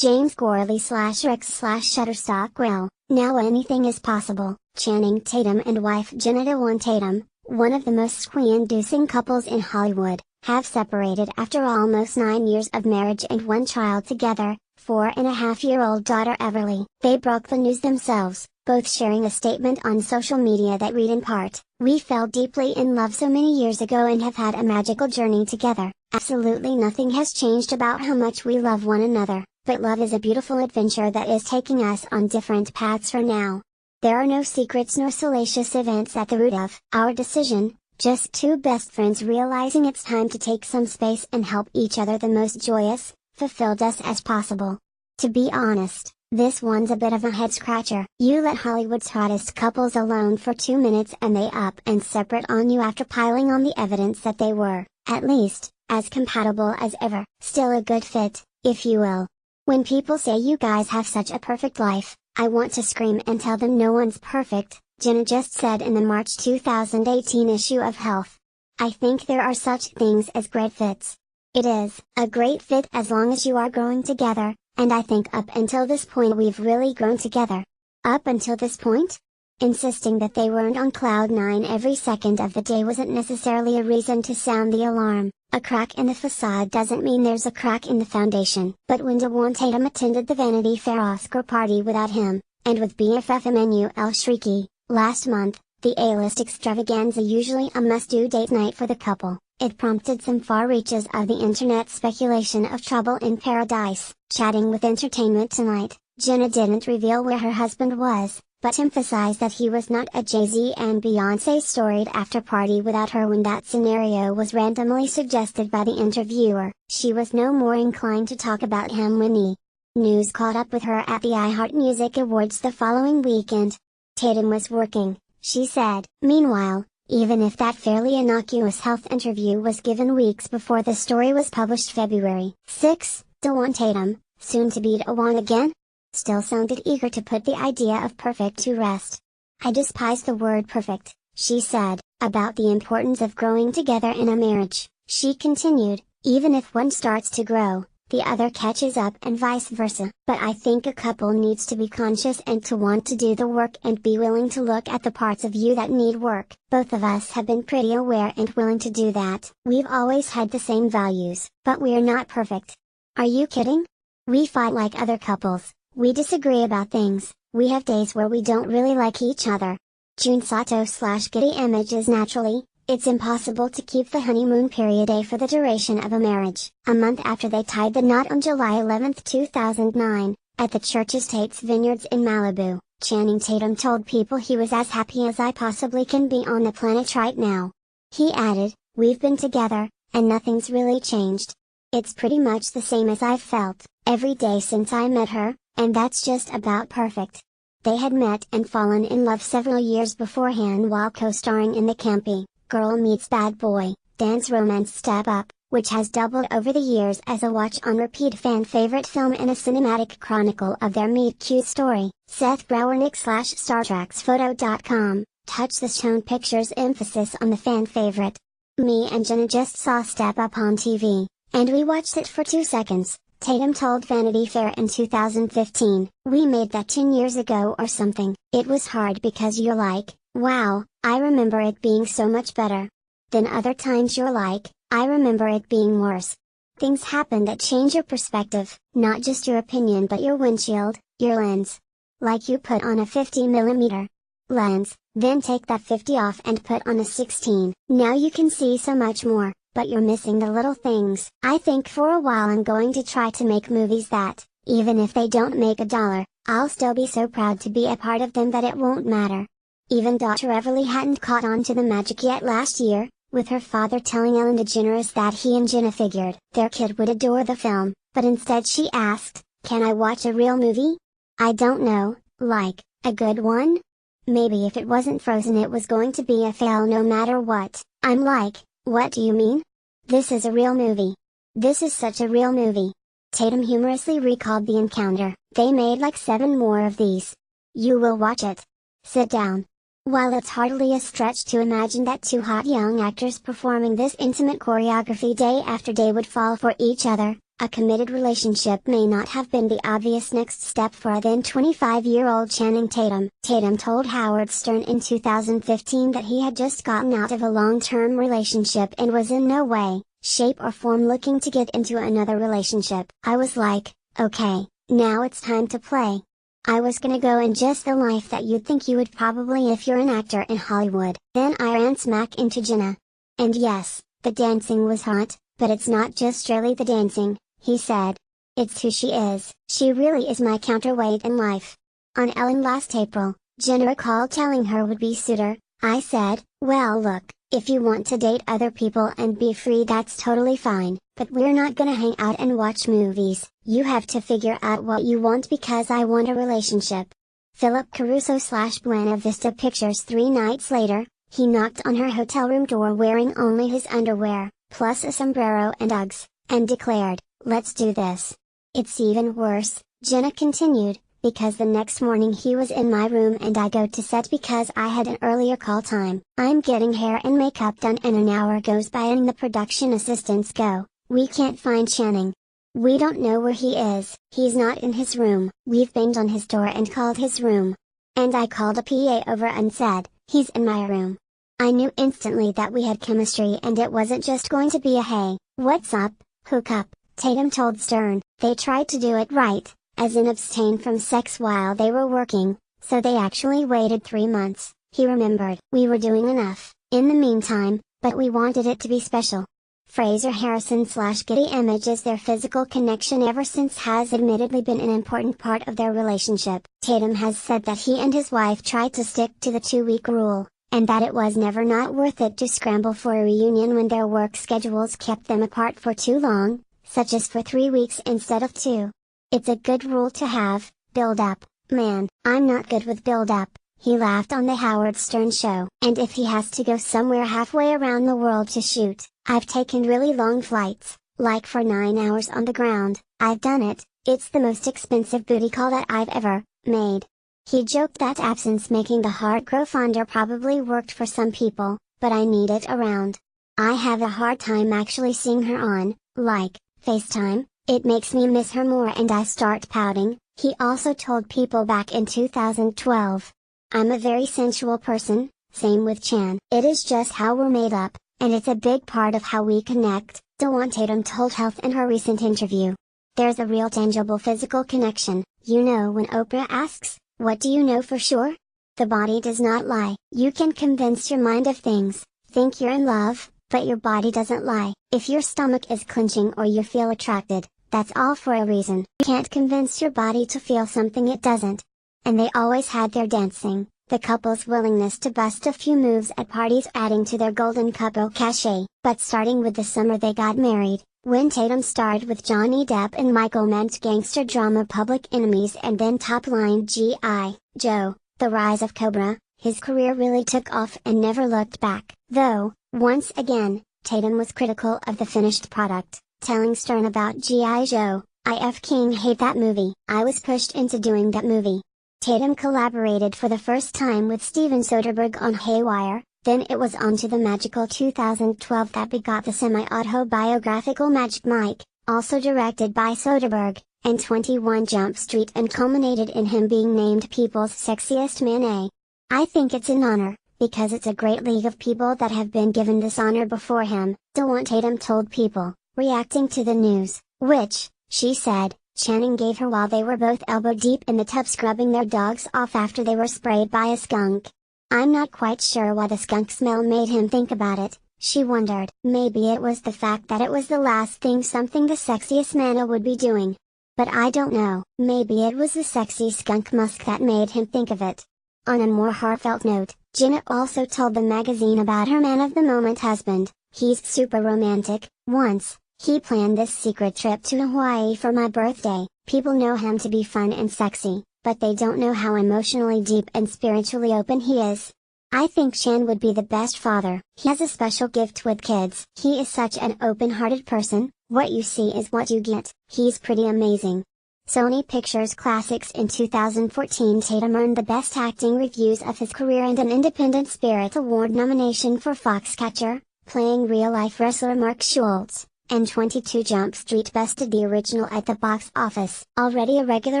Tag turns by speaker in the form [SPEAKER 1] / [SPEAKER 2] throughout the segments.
[SPEAKER 1] James Gourley /Rex /Shutterstock. Well, now anything is possible. Channing Tatum and wife Jenna Dewan. Tatum, one of the most squeeze-inducing couples in Hollywood, have separated after almost 9 years of marriage and one child together, 4.5-year-old daughter Everly. They broke the news themselves, both sharing a statement on social media that read in part, "We fell deeply in love so many years ago and have had a magical journey together. Absolutely nothing has changed about how much we love one another, but love is a beautiful adventure that is taking us on different paths for now. There are no secrets nor salacious events at the root of our decision, just two best friends realizing it's time to take some space and help each other the most joyous, fulfilled us as possible. To be honest, this one's a bit of a head-scratcher. You let Hollywood's hottest couples alone for 2 minutes and they up and separate on you after piling on the evidence that they were, at least, as compatible as ever. Still a good fit, if you will. When people say you guys have such a perfect life, I want to scream and tell them no one's perfect," Jenna just said in the March 2018 issue of Health. "I think there are such things as great fits. It is a great fit as long as you are growing together, and I think up until this point we've really grown together." Up until this point? Insisting that they weren't on cloud 9 every second of the day wasn't necessarily a reason to sound the alarm. A crack in the facade doesn't mean there's a crack in the foundation. But when Dewan Tatum attended the Vanity Fair Oscar party without him, and with BFF Emmanuel Shrieky, last month, the A-list extravaganza usually a must-do date night for the couple, it prompted some far reaches of the internet speculation of trouble in paradise. Chatting with Entertainment Tonight, Jenna didn't reveal where her husband was, but emphasized that he was not at Jay-Z and Beyoncé's storied after-party without her when that scenario was randomly suggested by the interviewer. She was no more inclined to talk about him when E! News caught up with her at the iHeart Music Awards the following weekend. Tatum was working, she said. Meanwhile, even if that fairly innocuous health interview was given weeks before the story was published February 6, Dewan Tatum, soon to be Dewan again, still sounded eager to put the idea of perfect to rest. "I despise the word perfect," she said, about the importance of growing together in a marriage. She continued, "Even if one starts to grow, the other catches up and vice versa. But I think a couple needs to be conscious and to want to do the work and be willing to look at the parts of you that need work. Both of us have been pretty aware and willing to do that. We've always had the same values, but we're not perfect. Are you kidding? We fight like other couples. We disagree about things, we have days where we don't really like each other." June Sato /Getty Images. Naturally, it's impossible to keep the honeymoon period for the duration of a marriage. A month after they tied the knot on July 11, 2009, at the church's Tate's Vineyards in Malibu, Channing Tatum told people he was as happy as I possibly can be on the planet right now. He added, "We've been together, and nothing's really changed. It's pretty much the same as I've felt every day since I met her, and that's just about perfect." They had met and fallen in love several years beforehand while co-starring in the campy Girl Meets Bad Boy dance romance Step Up, which has doubled over the years as a watch-on-repeat fan-favorite film and a cinematic chronicle of their meet-cute story. Seth Browernick /StarTreksPhoto.com, Touch the Stone Pictures emphasis on the fan-favorite. "Me and Jenna just saw Step Up on TV, and we watched it for 2 seconds. Tatum told Vanity Fair in 2015, "We made that 10 years ago or something. It was hard because you're like, wow, I remember it being so much better. Then other times you're like, I remember it being worse. Things happen that change your perspective, not just your opinion but your windshield, your lens. Like you put on a 50mm lens, then take that 50 off and put on a 16. Now you can see so much more. But you're missing the little things. I think for a while I'm going to try to make movies that, even if they don't make $1, I'll still be so proud to be a part of them that it won't matter." Even daughter Everly hadn't caught on to the magic yet last year, with her father telling Ellen DeGeneres that he and Jenna figured their kid would adore the film, but instead she asked, "Can I watch a real movie? I don't know, like, a good one? Maybe if it wasn't Frozen it was going to be a fail no matter what." I'm like, "What do you mean? This is a real movie. This is such a real movie." Tatum humorously recalled the encounter. "They made like 7 more of these. You will watch it. Sit down." While it's hardly a stretch to imagine that 2 hot young actors performing this intimate choreography day after day would fall for each other, A committed relationship may not have been the obvious next step for a then 25-year-old Channing Tatum. Tatum told Howard Stern in 2015 that he had just gotten out of a long-term relationship and was in no way, shape or form looking to get into another relationship. "I was like, okay, now it's time to play. I was gonna go in just the life that you'd think you would probably if you're an actor in Hollywood. Then I ran smack into Jenna. And yes, the dancing was hot, but it's not just really the dancing," he said. "It's who she is. She really is my counterweight in life." On Ellen last April, Jenna recalled telling her would-be suitor, "I said, well look, if you want to date other people and be free that's totally fine, but we're not gonna hang out and watch movies. You have to figure out what you want because I want a relationship." Philip Caruso/Buena Vista Pictures 3 nights later, he knocked on her hotel room door wearing only his underwear, plus a sombrero and Uggs, and declared, "Let's do this." "It's even worse," Jenna continued, "because the next morning he was in my room and I go to set because I had an earlier call time. I'm getting hair and makeup done and an hour goes by and the production assistants go, 'We can't find Channing. We don't know where he is. He's not in his room.' We've banged on his door and called his room. And I called a PA over and said, 'He's in my room.' I knew instantly that we had chemistry and it wasn't just going to be a 'hey, what's up, hook up,'" Tatum told Stern. "They tried to do it right, as in abstain from sex while they were working, so they actually waited 3 months," he remembered. "We were doing enough, in the meantime, but we wanted it to be special." Fraser Harrison/Getty Images Their physical connection ever since has admittedly been an important part of their relationship. Tatum has said that he and his wife tried to stick to the 2-week rule, and that it was never not worth it to scramble for a reunion when their work schedules kept them apart for too long, such as for 3 weeks instead of 2. "It's a good rule to have, build up, man. I'm not good with build up," he laughed on the Howard Stern show. "And if he has to go somewhere halfway around the world to shoot, I've taken really long flights, like for 9 hours on the ground. I've done it. It's the most expensive booty call that I've ever made." He joked that absence making the heart grow fonder probably worked for some people, but I need it around. "I have a hard time actually seeing her on, like, FaceTime. It makes me miss her more and I start pouting," he also told People back in 2012. "I'm a very sensual person, same with Chan. It is just how we're made up, and it's a big part of how we connect," Dewan Tatum told Health in her recent interview. "There's a real tangible physical connection, you know when Oprah asks, 'What do you know for sure?' The body does not lie. You can convince your mind of things, think you're in love, but your body doesn't lie. If your stomach is clenching or you feel attracted, that's all for a reason. You can't convince your body to feel something it doesn't." And they always had their dancing, the couple's willingness to bust a few moves at parties adding to their golden couple cachet. But starting with the summer they got married, when Tatum starred with Johnny Depp in Michael Mann's gangster drama Public Enemies and then top-line G.I. Joe, The Rise of Cobra, his career really took off and never looked back. Though, once again, Tatum was critical of the finished product, telling Stern about G.I. Joe, "I f***ing hate that movie. I was pushed into doing that movie." Tatum collaborated for the first time with Steven Soderbergh on Haywire, then it was on to the magical 2012 that begot the semi-autobiographical Magic Mike, also directed by Soderbergh, and 21 Jump Street and culminated in him being named People's Sexiest Man. "I think it's an honor, because it's a great league of people that have been given this honor before him," Dewan Tatum told People, reacting to the news, which, she said, Channing gave her while they were both elbow deep in the tub scrubbing their dogs off after they were sprayed by a skunk. "I'm not quite sure why the skunk smell made him think about it," she wondered. "Maybe it was the fact that it was the last thing something the sexiest man would be doing. But I don't know. Maybe it was the sexy skunk musk that made him think of it." On a more heartfelt note, Jenna also told the magazine about her man-of-the-moment husband. "He's super romantic. Once, he planned this secret trip to Hawaii for my birthday. People know him to be fun and sexy, but they don't know how emotionally deep and spiritually open he is. I think Chan would be the best father. He has a special gift with kids. He is such an open-hearted person. What you see is what you get. He's pretty amazing." Sony Pictures Classics in 2014 Tatum earned the Best Acting reviews of his career and an Independent Spirit Award nomination for Foxcatcher, playing real-life wrestler Mark Schultz. and 22 Jump Street bested the original at the box office. Already a regular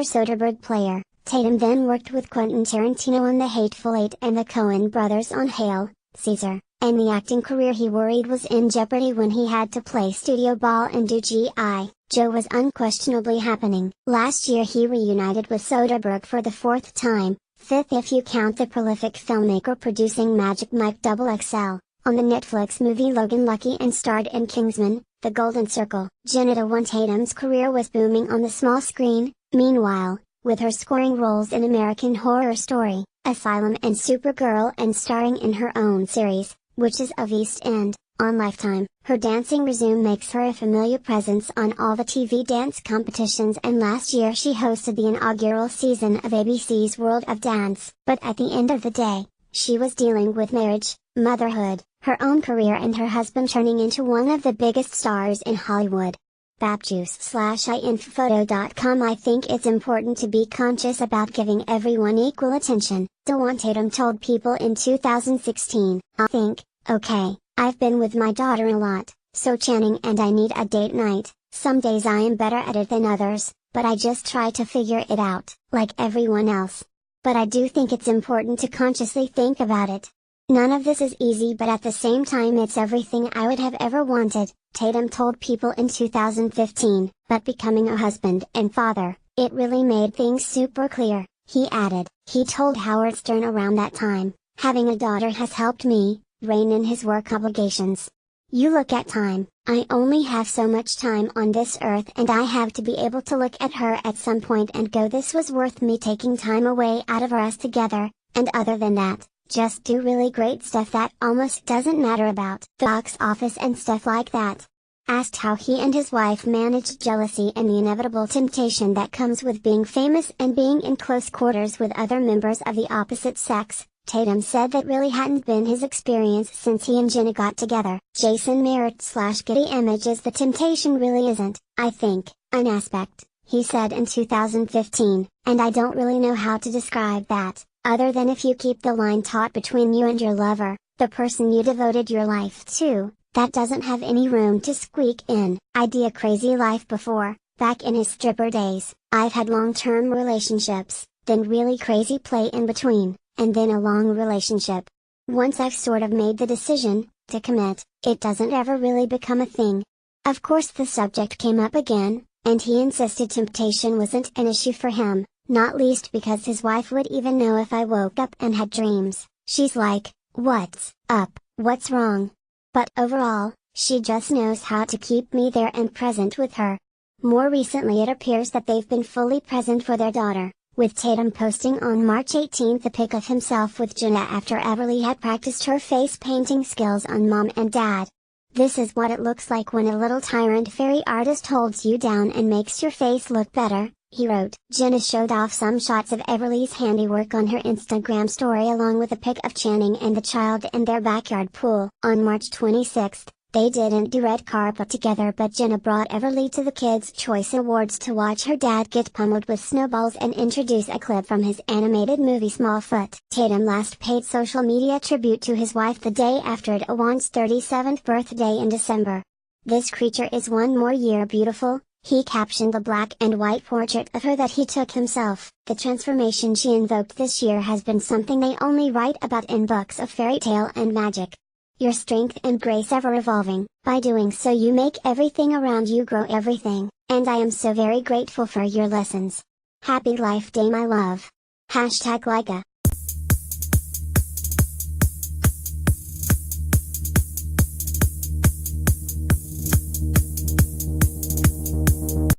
[SPEAKER 1] Soderbergh player, Tatum then worked with Quentin Tarantino on The Hateful Eight and the Coen brothers on Hail, Caesar, and the acting career he worried was in jeopardy when he had to play studio ball and do G.I. Joe was unquestionably happening. Last year he reunited with Soderbergh for the fourth time, fifth if you count the prolific filmmaker producing Magic Mike XXL, on the Netflix movie Logan Lucky and starred in Kingsman, The Golden Circle. Jenna Dewan. Tatum's career was booming on the small screen, meanwhile, with her scoring roles in American Horror Story, Asylum and Supergirl and starring in her own series, Witches of East End, on Lifetime. Her dancing resume makes her a familiar presence on all the TV dance competitions, and last year she hosted the inaugural season of ABC's World of Dance. But at the end of the day, she was dealing with marriage, motherhood, her own career and her husband turning into one of the biggest stars in Hollywood. Bapjuice/infophoto.com. I think it's important to be conscious about giving everyone equal attention, Dewan. Tatum told People in 2016. I think, okay, I've been with my daughter a lot, so Channing and I need a date night. Some days I am better at it than others, but I just try to figure it out, like everyone else. But I do think it's important to consciously think about it. None of this is easy, but at the same time it's everything I would have ever wanted, Tatum told People in 2015. But becoming a husband and father, it really made things super clear, he added. He told Howard Stern around that time, having a daughter has helped me rein in his work obligations. You look at time, I only have so much time on this earth and I have to be able to look at her at some point and go, this was worth me taking time away out of us together, and other than that, just do really great stuff that almost doesn't matter about the box office and stuff like that. Asked how he and his wife managed jealousy and the inevitable temptation that comes with being famous and being in close quarters with other members of the opposite sex, Tatum said that really hadn't been his experience since he and Jenna got together. Jason Merritt/Getty Images. The temptation really isn't, I think, an aspect, he said in 2015, and I don't really know how to describe that, other than if you keep the line taut between you and your lover, the person you devoted your life to, that doesn't have any room to squeak in. I'd a crazy life before, back in his stripper days. I've had long-term relationships, then really crazy play in between, and then a long relationship. Once I've sort of made the decision to commit, it doesn't ever really become a thing. Of course the subject came up again, and he insisted temptation wasn't an issue for him, not least because his wife would even know if I woke up and had dreams. She's like, "What's up? What's wrong?" But overall, she just knows how to keep me there and present with her. More recently it appears that they've been fully present for their daughter, with Tatum posting on March 18 a pic of himself with Jenna after Everly had practiced her face painting skills on mom and dad. "This is what it looks like when a little tyrant fairy artist holds you down and makes your face look better," he wrote. Jenna showed off some shots of Everly's handiwork on her Instagram story along with a pic of Channing and the child in their backyard pool. On March 26, they didn't do red carpet together, but Jenna brought Everly to the Kids' Choice Awards to watch her dad get pummeled with snowballs and introduce a clip from his animated movie Smallfoot. Tatum last paid social media tribute to his wife the day after Dewan's 37th birthday in December. "This creature is one more year beautiful," he captioned the black and white portrait of her that he took himself. The transformation she invoked this year has been something they only write about in books of fairy tale and magic. "Your strength and grace ever evolving, by doing so you make everything around you grow everything, and I am so very grateful for your lessons. Happy Life Day my love. #Leica